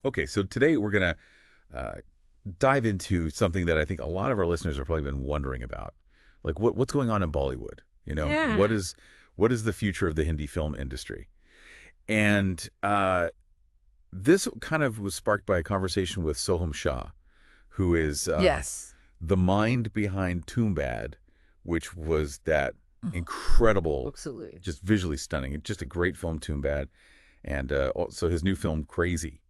Okay, so today we're going to dive into something that I think a lot of our listeners have probably been wondering about. Like what's going on in Bollywood? You know, Yeah. what is the future of the Hindi film industry? And this kind of was sparked by a conversation with Sohum Shah, who is Yes. the mind behind Tumbbad, which was that Oh, incredible, absolutely. just visually stunning, just a great film, Tumbbad, and also his new film, Crazy,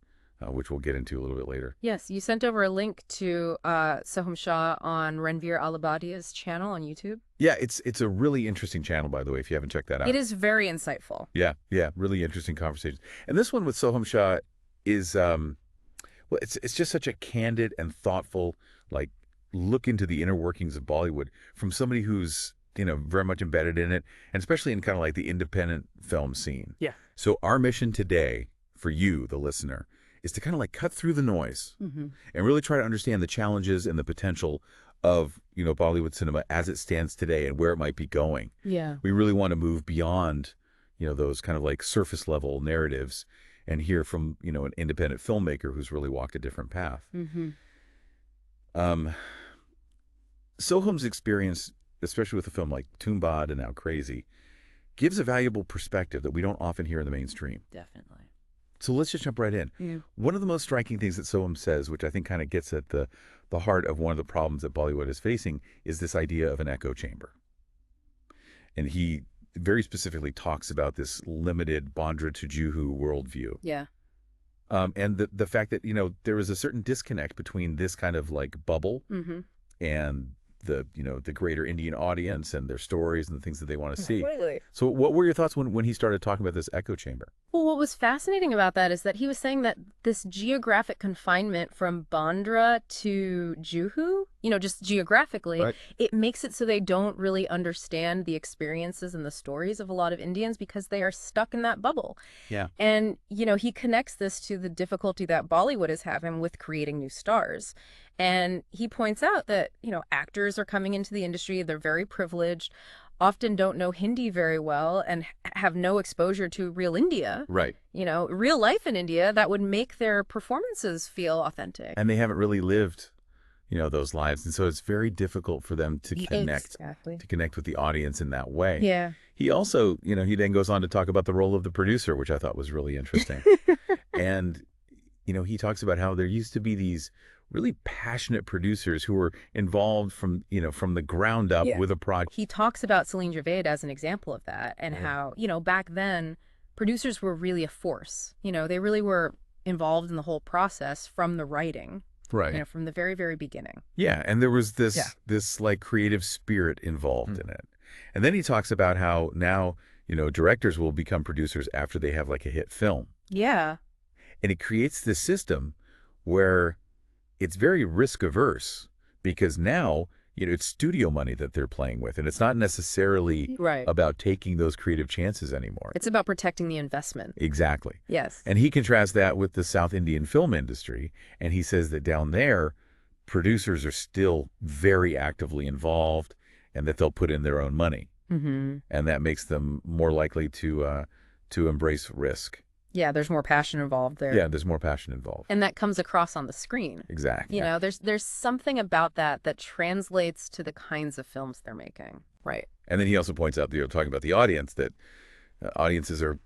which we'll get into a little bit later. Yes, you sent over a link to Sohum Shah on Ranveer Allahbadia's channel on YouTube. Yeah, it's a really interesting channel, by the way, if you haven't checked that It out. is very insightful. Yeah, yeah, really interesting conversations. And this one with Soham Shah is well, it's just such a candid and thoughtful like look into the inner workings of Bollywood from somebody who's very much embedded in it, and especially in kind of like the independent film scene. Yeah. So our mission today for you, the listener, is to kind of like cut through the noise Mm-hmm. and really try to understand the challenges and the potential of Bollywood cinema as it stands today and where it might be going. Yeah. We really want to move beyond those kind of like surface level narratives and hear from an independent filmmaker who's really walked a different path. Mm-hmm. um Soham's experience, especially with a film like Tumbbad and now Crazy, gives a valuable perspective that we don't often hear in the mainstream. Definitely. So let's just jump right in. Yeah. One of the most striking things that Soham says, which I think kind of gets at the heart of one of the problems that Bollywood is facing, is this idea of an echo chamber. And he very specifically talks about this limited Bandra to Juhu worldview. Yeah. And the fact that, there is a certain disconnect between this kind of like bubble Mm-hmm. and the greater Indian audience and their stories and the things that they want to see. Completely. So what were your thoughts when he started talking about this echo chamber? Well, what was fascinating about that is that he was saying that this geographic confinement from Bandra to Juhu, just geographically, Right. it makes it so they don't really understand the experiences and the stories of a lot of Indians because they are stuck in that bubble. Yeah. And, he connects this to the difficulty that Bollywood is having with creating new stars. And he points out that, actors are coming into the industry, they're very privileged, often don't know Hindi very well, and have no exposure to real India. Right. Real life in India that would make their performances feel authentic. And they haven't really lived, those lives. And so it's very difficult for them to Exactly. connect with the audience in that way. Yeah. He also, he then goes on to talk about the role of the producer, which I thought was really interesting. And, he talks about how there used to be these really passionate producers who were involved from the ground up Yeah. with a project. He talks about Celine Javed as an example of that, and Yeah. how, back then, producers were really a force. They really were involved in the whole process from the writing, Right. from the very, very beginning. Yeah. And there was this, Yeah. this like creative spirit involved in it. And then he talks about how now, directors will become producers after they have like a hit film. Yeah. And it creates this system where it's very risk averse because now, it's studio money that they're playing with. And it's not necessarily Right. about taking those creative chances anymore. It's about protecting the investment. Exactly. Yes. And he contrasts that with the South Indian film industry. And he says that down there, producers are still very actively involved and that they'll put in their own money. Mm-hmm. And that makes them more likely to embrace risk. Yeah, there's more passion involved there. Yeah, there's more passion involved. And that comes across on the screen. Exactly. There's something about that translates to the kinds of films they're making. Right. And then he also points out, talking about the audience, that audiences are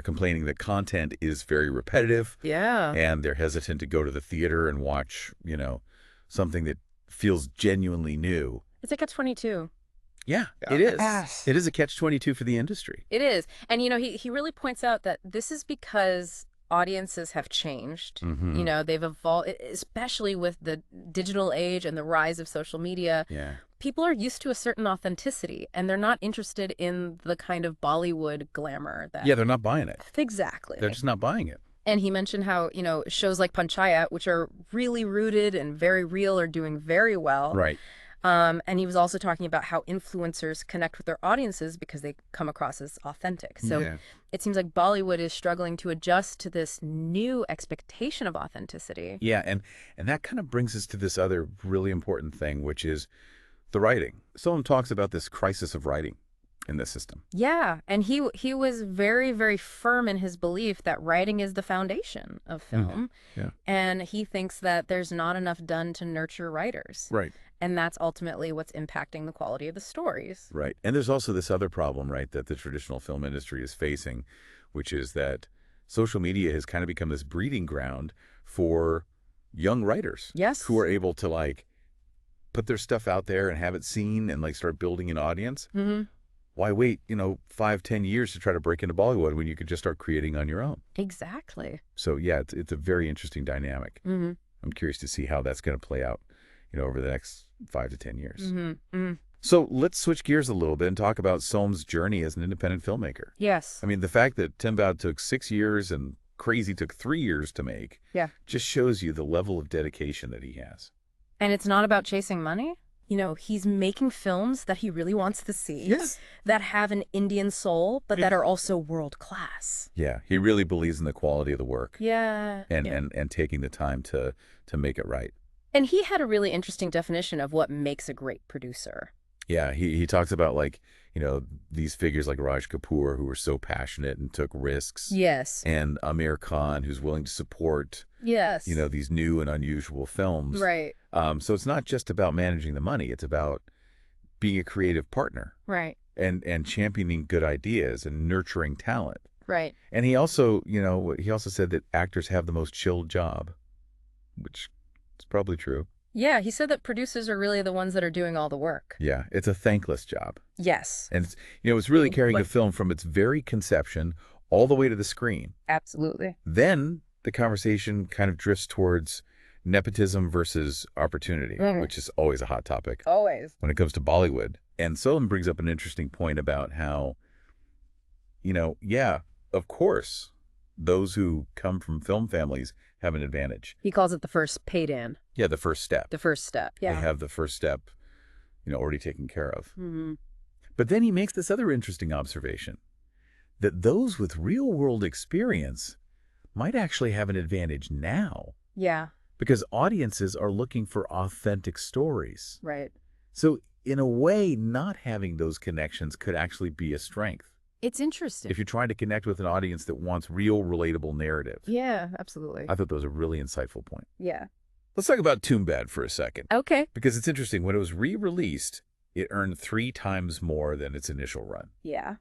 complaining that content is very repetitive. Yeah. And they're hesitant to go to the theater and watch, something that feels genuinely new. It's like a 22. Yeah, it is. Yes. It is a catch-22 for the industry. It is. And, he really points out that this is because audiences have changed. Mhm. They've evolved, especially with the digital age and the rise of social media. Yeah. People are used to a certain authenticity, and they're not interested in the kind of Bollywood glamour that... Yeah, they're not buying it. Exactly. They're just not buying it. And he mentioned how, shows like Panchayat, which are really rooted and very real, are doing very well. Right. And he was also talking about how influencers connect with their audiences because they come across as authentic. So Yeah. it seems like Bollywood is struggling to adjust to this new expectation of authenticity. Yeah, and that kind of brings us to this other really important thing, which is the writing. Someone talks about this crisis of writing. in this system. Yeah, and he was very, very firm in his belief that writing is the foundation of film, Yeah. and he thinks that there's not enough done to nurture writers. Right. And that's ultimately what's impacting the quality of the stories. Right. And there's also this other problem, right, that the traditional film industry is facing, which is that social media has kind of become this breeding ground for young writers Yes. who are able to like put their stuff out there and have it seen and like start building an audience. Mm-hmm. Why wait, 5-10 years to try to break into Bollywood when you could just start creating on your own? Exactly. So yeah, it's a very interesting dynamic. Mm-hmm. I'm curious to see how that's going to play out, over the next 5 to 10 years. Mm-hmm. Mm-hmm. So let's switch gears a little bit and talk about Sohm's journey as an independent filmmaker. Yes. I mean, the fact that Tumbbad took 6 years and Crazy took 3 years to make just shows you the level of dedication that he has. And it's not about chasing money. He's making films that he really wants to see. Yes. That have an Indian soul, but that are also world class. Yeah, he really believes in the quality of the work. Yeah. And taking the time to make it right. And he had a really interesting definition of what makes a great producer. Yeah, he talks about these figures like Raj Kapoor who were so passionate and took risks. Yes. And Amir Khan who's willing to support Yes. these new and unusual films. Right. So it's not just about managing the money, it's about being a creative partner. Right. And championing good ideas and nurturing talent. Right. And he also said that actors have the most chilled job, which is probably true. Yeah, he said that producers are really the ones that are doing all the work. Yeah, it's a thankless job. Yes. And it's really carrying a film from its very conception all the way to the screen. Absolutely. Then the conversation kind of drifts towards nepotism versus opportunity, which is always a hot topic. Always. When it comes to Bollywood. And Sohum brings up an interesting point about how, of course, those who come from film families have an advantage. He calls it the first paid in. Yeah, the first step. The first step. Yeah. They have the first step, already taken care of. Mm-hmm. But then he makes this other interesting observation, that those with real-world experience might actually have an advantage now. Yeah. Because audiences are looking for authentic stories. Right. So in a way, not having those connections could actually be a strength. It's interesting. If you're trying to connect with an audience that wants real, relatable narrative. Yeah, absolutely. I thought that was a really insightful point. Yeah. Let's talk about Tumbbad for a second. Okay. Because it's interesting. When it was re-released, it earned 3 times more than its initial run. Yeah.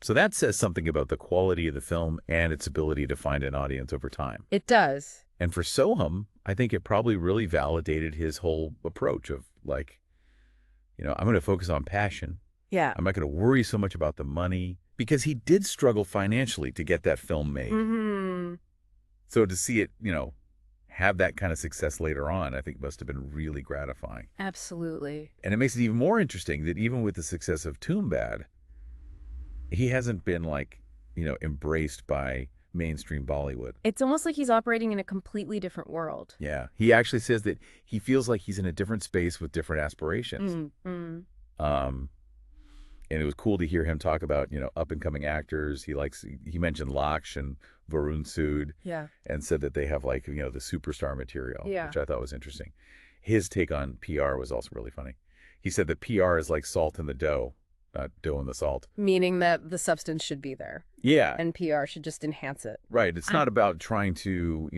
So that says something about the quality of the film and its ability to find an audience over time. It does. And for Sohum, I think it probably really validated his whole approach of I'm going to focus on passion. Yeah. I'm not going to worry so much about the money, because he did struggle financially to get that film made. Mm-hmm. So to see it, have that kind of success later on, I think must have been really gratifying. Absolutely. And it makes it even more interesting that even with the success of Tumbbad, he hasn't been embraced by mainstream Bollywood. It's almost like he's operating in a completely different world. Yeah. He actually says that he feels like he's in a different space with different aspirations. Mm-hmm. And it was cool to hear him talk about, up-and-coming actors. He mentioned Laksh and Varun Sood. Yeah. And said that they have the superstar material, Yeah. which I thought was interesting. His take on PR was also really funny. He said that PR is like salt in the dough, not dough in the salt. Meaning that the substance should be there. Yeah. And PR should just enhance it. Right. It's not about trying to,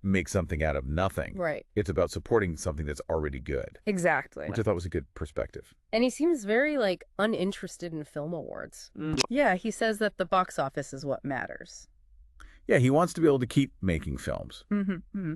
make something out of nothing. Right. It's about supporting something that's already good. Exactly. Which I thought was a good perspective. And he seems very uninterested in film awards. Yeah, he says that the box office is what matters. Yeah, he wants to be able to keep making films. Mm-hmm. Mm-hmm.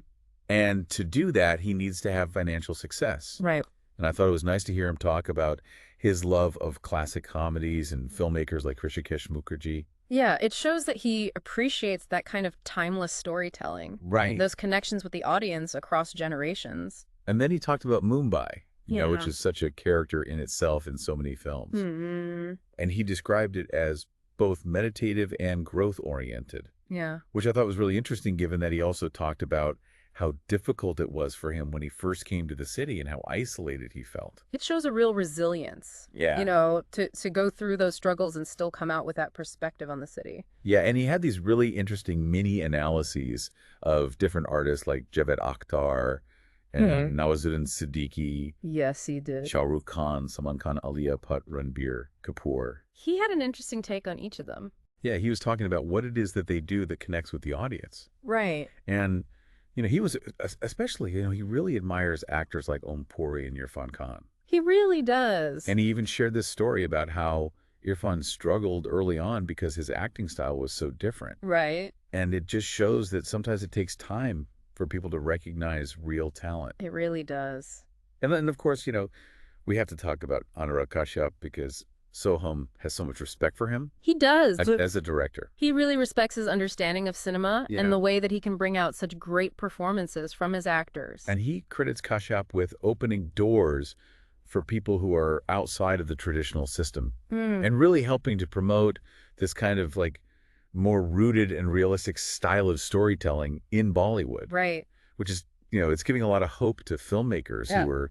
And to do that, he needs to have financial success. Right. And I thought it was nice to hear him talk about his love of classic comedies and filmmakers like Hrishikesh Mukherjee. Yeah, it shows that he appreciates that kind of timeless storytelling. Right. Those connections with the audience across generations. And then he talked about Mumbai, Yeah. which is such a character in itself in so many films. Mm-hmm. And he described it as both meditative and growth-oriented, Yeah. which I thought was really interesting given that he also talked about how difficult it was for him when he first came to the city and how isolated he felt. It shows a real resilience. Yeah. To go through those struggles and still come out with that perspective on the city. Yeah, and he had these really interesting mini analyses of different artists like Javed Akhtar and Nawazuddin Siddiqui, Yes, he did. Shah Rukh Khan, Salman Khan, Alia Bhatt, Ranbir Kapoor. He had an interesting take on each of them. Yeah, he was talking about what it is that they do that connects with the audience. Right. And, he was, especially, he really admires actors like Om Puri and Irfan Khan. He really does. And he even shared this story about how Irfan struggled early on because his acting style was so different. Right. And it just shows that sometimes it takes time for people to recognize real talent. It really does. And then, of course, we have to talk about Anurag Kashyap because Sohum has so much respect for him. He does. As a director. He really respects his understanding of cinema and the way that he can bring out such great performances from his actors. And he credits Kashyap with opening doors for people who are outside of the traditional system and really helping to promote this kind of like more rooted and realistic style of storytelling in Bollywood. Right. Which is, it's giving a lot of hope to filmmakers who are,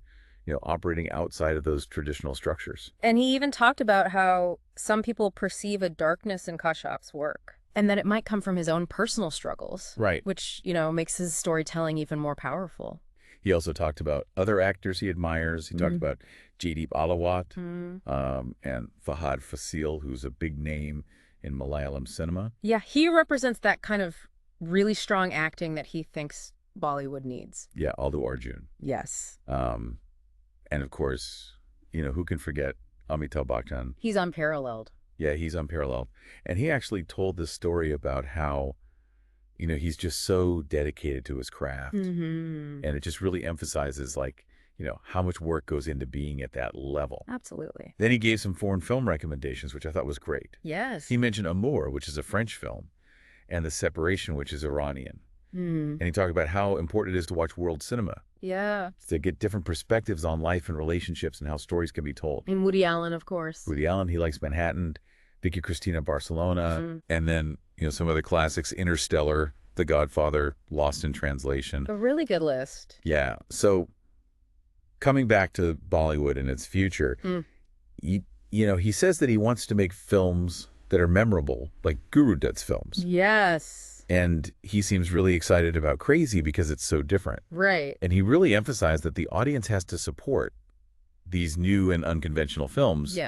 operating outside of those traditional structures. And he even talked about how some people perceive a darkness in Kashyap's work and that it might come from his own personal struggles. Right. Which, makes his storytelling even more powerful. He also talked about other actors he admires. He talked about Jaideep Alawat and Fahad Fasil, who's a big name in Malayalam cinema. Yeah, he represents that kind of really strong acting that he thinks Bollywood needs. Yeah, Aldu Arjun. Yes. And of course, who can forget Amitabh Bachchan? He's unparalleled. Yeah, he's unparalleled. And he actually told this story about how, he's just so dedicated to his craft. And it just really emphasizes how much work goes into being at that level. Absolutely. Then he gave some foreign film recommendations, which I thought was great. Yes. He mentioned Amour, which is a French film, and The Separation, which is Iranian. And he talked about how important it is to watch world cinema. Yeah. To get different perspectives on life and relationships and how stories can be told. And Woody Allen, of course. Woody Allen, he likes Manhattan, Vicky Cristina Barcelona, and then, some other classics, Interstellar, The Godfather, Lost in Translation. A really good list. Yeah. So coming back to Bollywood and its future, he says that he wants to make films that are memorable, like Guru Dutt's films. Yes. And he seems really excited about Crazy because it's so different. Right. And he really emphasized that the audience has to support these new and unconventional films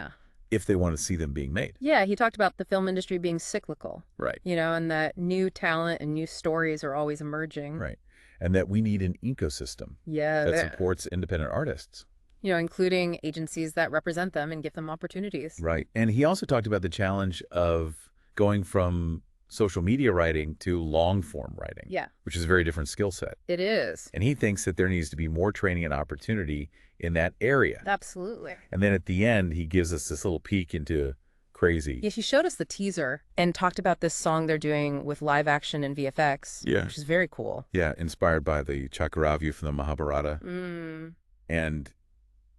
if they want to see them being made. Yeah, he talked about the film industry being cyclical. Right. And that new talent and new stories are always emerging. Right. And that we need an ecosystem that supports independent artists. Including agencies that represent them and give them opportunities. Right. And he also talked about the challenge of going from social media writing to long form writing. Yeah. Which is a very different skill set. It is. And he thinks that there needs to be more training and opportunity in that area. Absolutely. And then at the end, he gives us this little peek into Crazy. Yeah, he showed us the teaser and talked about this song they're doing with live action and VFX. Yeah. Which is very cool. Yeah, inspired by the Chakravarti from the Mahabharata. And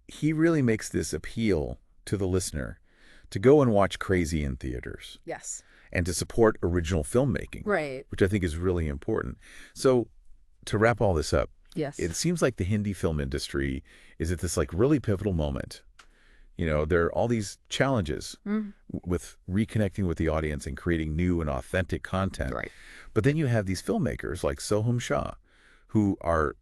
he really makes this appeal to the listener to go and watch Crazy in theaters. Yes. And to support original filmmaking. Right. Which I think is really important. So to wrap all this up, yes, it seems like the Hindi film industry is at this really pivotal moment. There are all these challenges with reconnecting with the audience and creating new and authentic content. Right. But then you have these filmmakers like Sohum Shah, who are,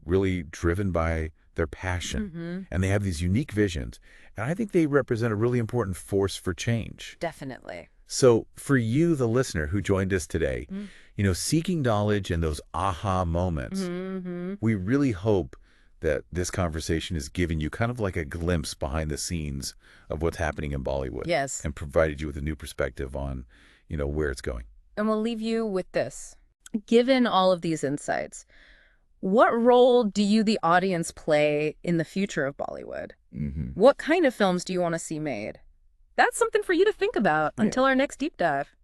really driven by their passion. And they have these unique visions. And I think they represent a really important force for change. Definitely. So for you, the listener who joined us today, seeking knowledge and those aha moments, we really hope that this conversation has given you kind of like a glimpse behind the scenes of what's happening in Bollywood. Yes. And provided you with a new perspective on, where it's going. And we'll leave you with this. Given all of these insights, what role do you, the audience, play in the future of Bollywood? What kind of films do you want to see made? That's something for you to think about until our next deep dive.